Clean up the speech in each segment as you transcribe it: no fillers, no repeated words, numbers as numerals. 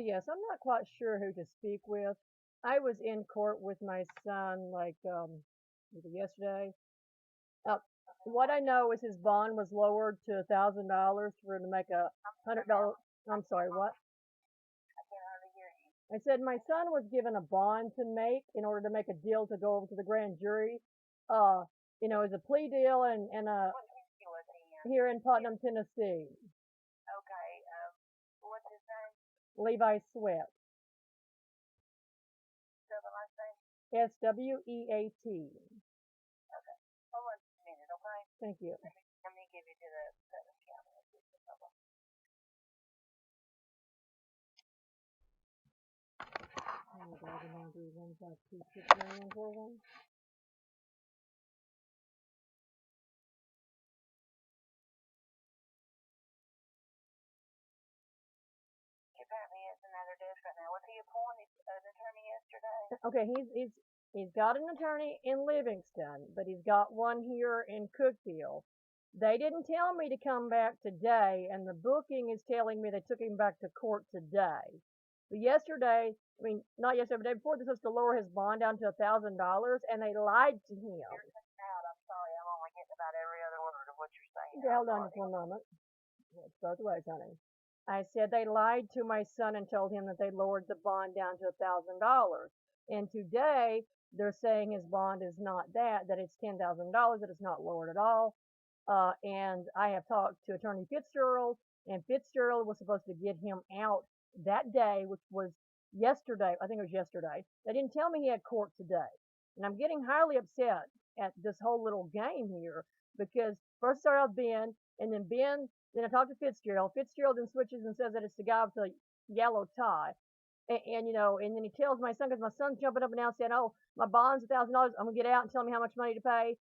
Yes, I'm not quite sure who to speak with. I was in court with my son like was it yesterday. Uh, what I know is his bond was lowered to $1,000 for him to make a $100. I'm sorry, what? I said my son was given a bond to make in order to make a deal to go over to the grand jury. Uh, as a plea deal and here in Putnam, Tennessee. Levi Sweat. Sweat. Thank you. Oh, God, the number is 1526141. Okay, he's got an attorney in Livingston, but he's got one here in Cookville. They didn't tell me to come back today, and the booking is telling me they took him back to court today. But yesterday, I mean, not yesterday, but the day before, this was to lower his bond down to $1,000, and they lied to him. Okay, hold on just one moment. It's both ways, honey. I said they lied to my son and told him that they lowered the bond down to $1,000. And today they're saying his bond is not that it's $10,000, that it's not lowered at all. And I have talked to Attorney Fitzgerald, and Fitzgerald was supposed to get him out that day, which was yesterday. I think it was yesterday. They didn't tell me he had court today. And I'm getting highly upset at this whole little game here because first I started with Ben, and then I talked to Fitzgerald. Fitzgerald then switches and says that it's the guy with the yellow tie. And then he tells my son, because my son's jumping up and down saying, oh, my bond's $1,000. I'm going to get out and tell me how much money to pay,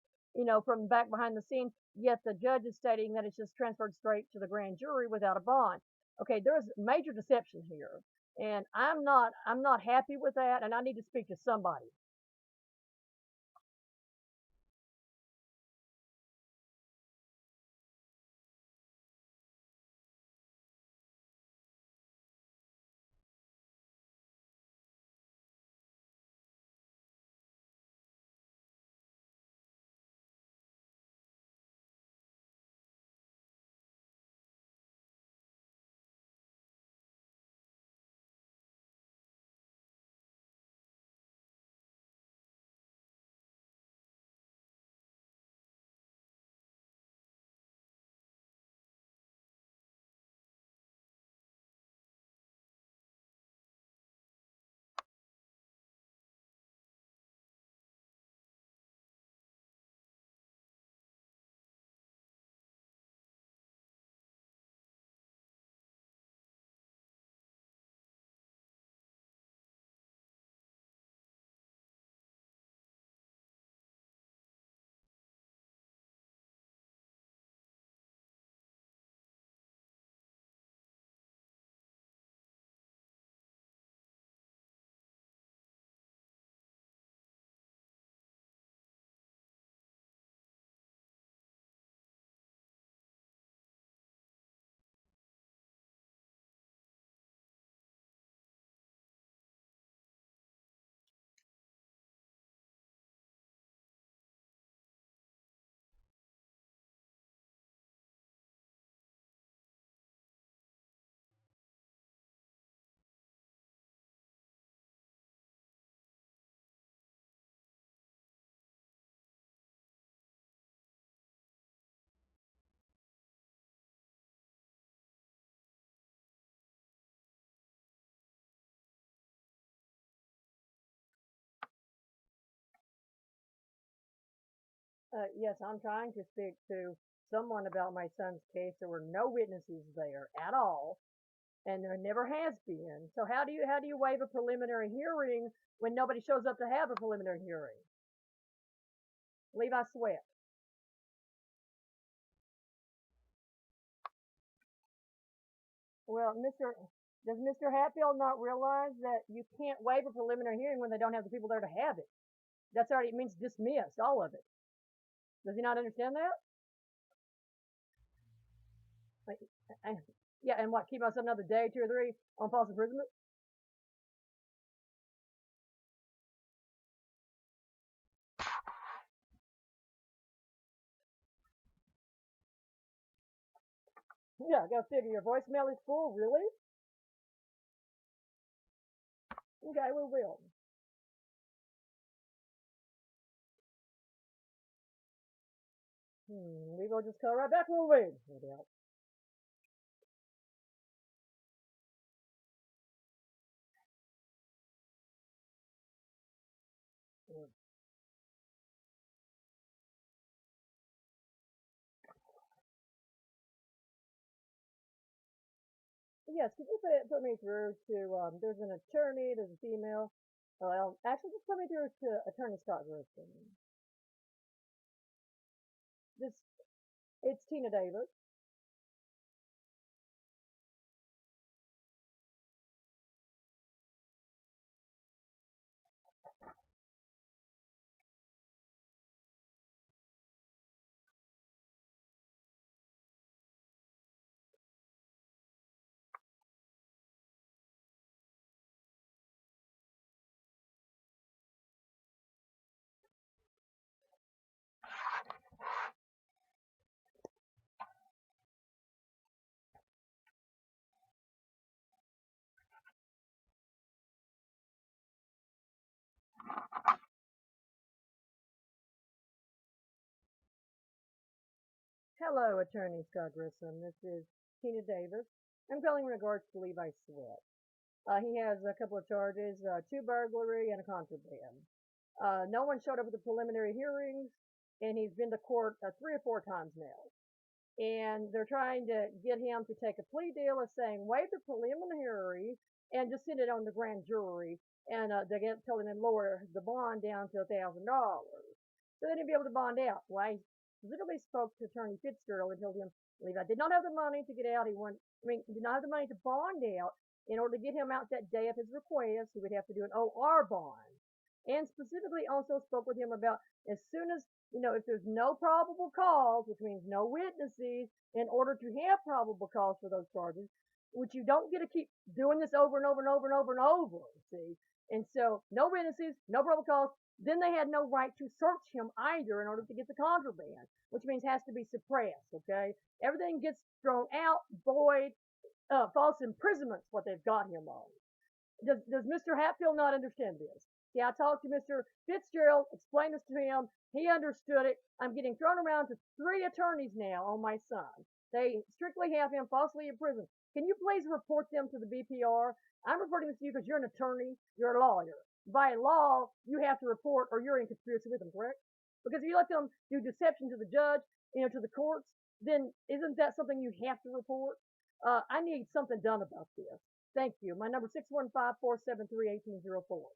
from back behind the scenes. Yet the judge is stating that it's just transferred straight to the grand jury without a bond. Okay, there's major deception here. And I'm not happy with that, and I need to speak to somebody. Yes, I'm trying to speak to someone about my son's case. There were no witnesses there at all, and there never has been. So how do you waive a preliminary hearing when nobody shows up to have a preliminary hearing? Levi Sweat. Well, does Mr. Hatfield not realize that you can't waive a preliminary hearing when they don't have the people there to have it? That's already, it means dismissed, all of it. Does he not understand that? Like, yeah, and what, keep us another day, 2 or 3 on false imprisonment? Yeah, go figure. Your voicemail is full, really? Okay, we will. We will just call right back, will we? No doubt. Yeah. Yes, could you put me through to, there's an attorney, there's a female. Well, actually, just put me through to Attorney Scott Grissom. This, it's Tina Davis. Hello, Attorney Scott Grissom. This is Tina Davis. I'm calling in regards to Levi Sweat. He has a couple of charges, two burglary and a contraband. No one showed up at the preliminary hearings, and he's been to court 3 or 4 times now. And they're trying to get him to take a plea deal of saying waive the preliminary and just send it on the grand jury, and they get telling him lower the bond down to $1,000, so then he'd be able to bond out. Well, I literally spoke to Attorney Fitzgerald and told him, Levi did not have the money to get out. Did not have the money to bond out. In order to get him out that day of his request, he would have to do an OR bond. And specifically also spoke with him about as soon as, if there's no probable cause, which means no witnesses, in order to have probable cause for those charges, which you don't get to keep doing this over and over and over and over and over, see? And so, no witnesses, no probable cause. Then they had no right to search him either in order to get the contraband, which means has to be suppressed, okay? Everything gets thrown out, void, false imprisonment's what they've got him on. Does Mr. Hatfield not understand this? See, I talked to Mr. Fitzgerald, explained this to him. He understood it. I'm getting thrown around to 3 attorneys now on my son. They strictly have him falsely imprisoned. Can you please report them to the BPR? I'm reporting this to you because you're an attorney, you're a lawyer. By law, you have to report or you're in conspiracy with them, correct? Because if you let them do deception to the judge, to the courts, then isn't that something you have to report? I need something done about this. Thank you. My number 615-473-1804.